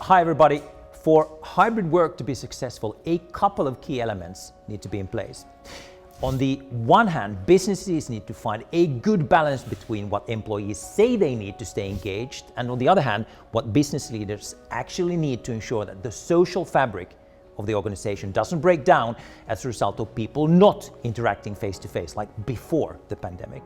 Hi everybody. For hybrid work to be successful, a couple of key elements need to be in place. On the one hand, businesses need to find a good balance between what employees say they need to stay engaged, and on the other hand, what business leaders actually need to ensure that the social fabric of the organization doesn't break down as a result of people not interacting face-to-face like before the pandemic.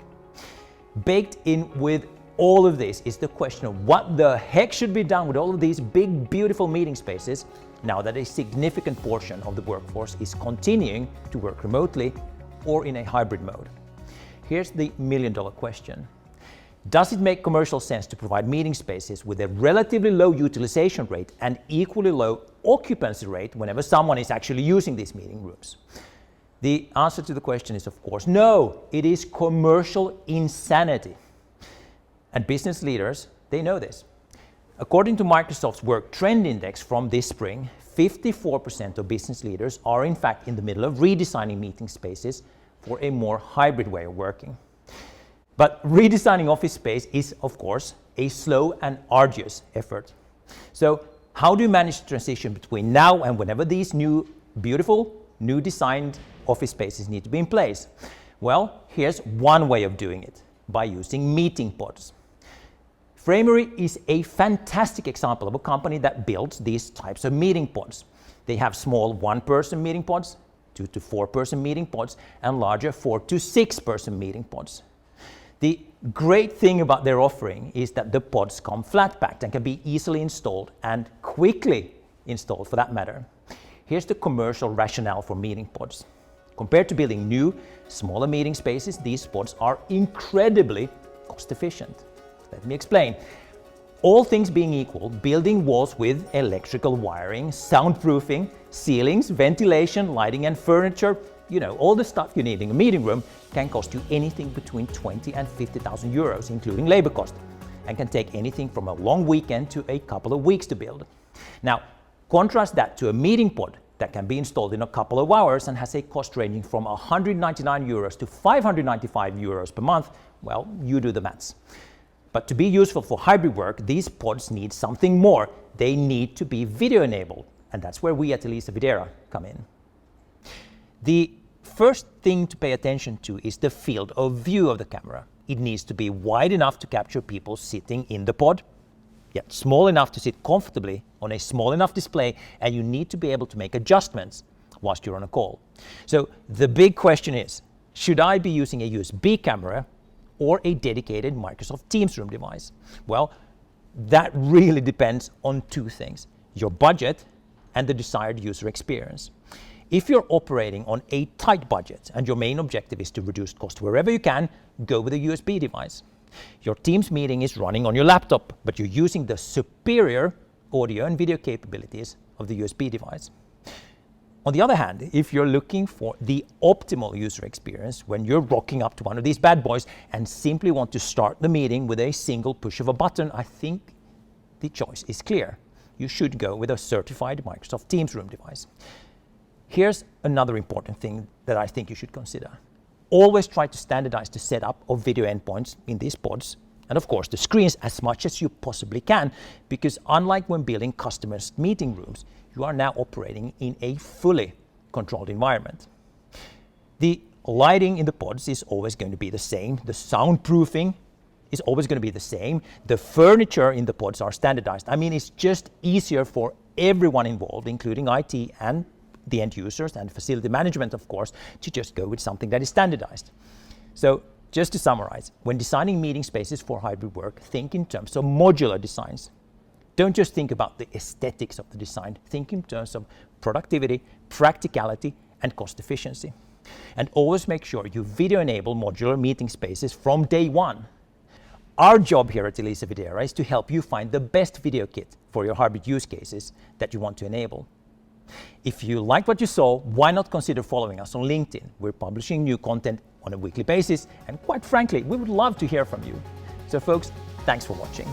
Baked in with all of this is the question of what the heck should be done with all of these big, beautiful meeting spaces now that a significant portion of the workforce is continuing to work remotely or in a hybrid mode. Here's the million-dollar question. Does it make commercial sense to provide meeting spaces with a relatively low utilization rate and equally low occupancy rate whenever someone is actually using these meeting rooms? The answer to the question is, of course, no. It is commercial insanity. And business leaders, they know this. According to Microsoft's Work Trend Index from this spring, 54% of business leaders are in fact in the middle of redesigning meeting spaces for a more hybrid way of working. But redesigning office space is, of course, a slow and arduous effort. So how do you manage the transition between now and whenever these new, beautiful, new designed office spaces need to be in place? Well, here's one way of doing it, by using meeting pods. Framery is a fantastic example of a company that builds these types of meeting pods. They have small one-person meeting pods, 2 to 4-person meeting pods, and larger 4 to 6-person meeting pods. The great thing about their offering is that the pods come flat-packed and can be easily installed and quickly installed for that matter. Here's the commercial rationale for meeting pods. Compared to building new, smaller meeting spaces, these pods are incredibly cost-efficient. Let me explain. All things being equal, building walls with electrical wiring, soundproofing, ceilings, ventilation, lighting and furniture, all the stuff you need in a meeting room can cost you anything between 20 and 50,000 euros, including labor cost, and can take anything from a long weekend to a couple of weeks to build. Now, contrast that to a meeting pod that can be installed in a couple of hours and has a cost ranging from 199 euros to 595 euros per month. Well, you do the maths. But to be useful for hybrid work, these pods need something more. They need to be video-enabled, and that's where we at Elisa Videra come in. The first thing to pay attention to is the field of view of the camera. It needs to be wide enough to capture people sitting in the pod, yet small enough to sit comfortably on a small enough display, and you need to be able to make adjustments whilst you're on a call. So the big question is, should I be using a USB camera or a dedicated Microsoft Teams room device? Well, that really depends on two things, your budget and the desired user experience. If you're operating on a tight budget and your main objective is to reduce cost wherever you can, go with a USB device. Your Teams meeting is running on your laptop, but you're using the superior audio and video capabilities of the USB device. On the other hand, if you're looking for the optimal user experience when you're rocking up to one of these bad boys and simply want to start the meeting with a single push of a button, I think the choice is clear. You should go with a certified Microsoft Teams room device. Here's another important thing that I think you should consider. Always try to standardize the setup of video endpoints in these pods, and of course the screens as much as you possibly can, because unlike when building customers' meeting rooms, you are now operating in a fully controlled environment. The lighting in the pods is always going to be the same. The soundproofing is always going to be the same. The furniture in the pods are standardized. I mean, it's just easier for everyone involved, including IT and the end users and facility management, of course, to just go with something that is standardized. So just to summarize, when designing meeting spaces for hybrid work, think in terms of modular designs. Don't just think about the aesthetics of the design. Think in terms of productivity, practicality, and cost efficiency. And always make sure you video-enable modular meeting spaces from day one. Our job here at Elisa Videra is to help you find the best video kit for your hybrid use cases that you want to enable. If you liked what you saw, why not consider following us on LinkedIn? We're publishing new content on a weekly basis, and quite frankly, we would love to hear from you. So folks, thanks for watching.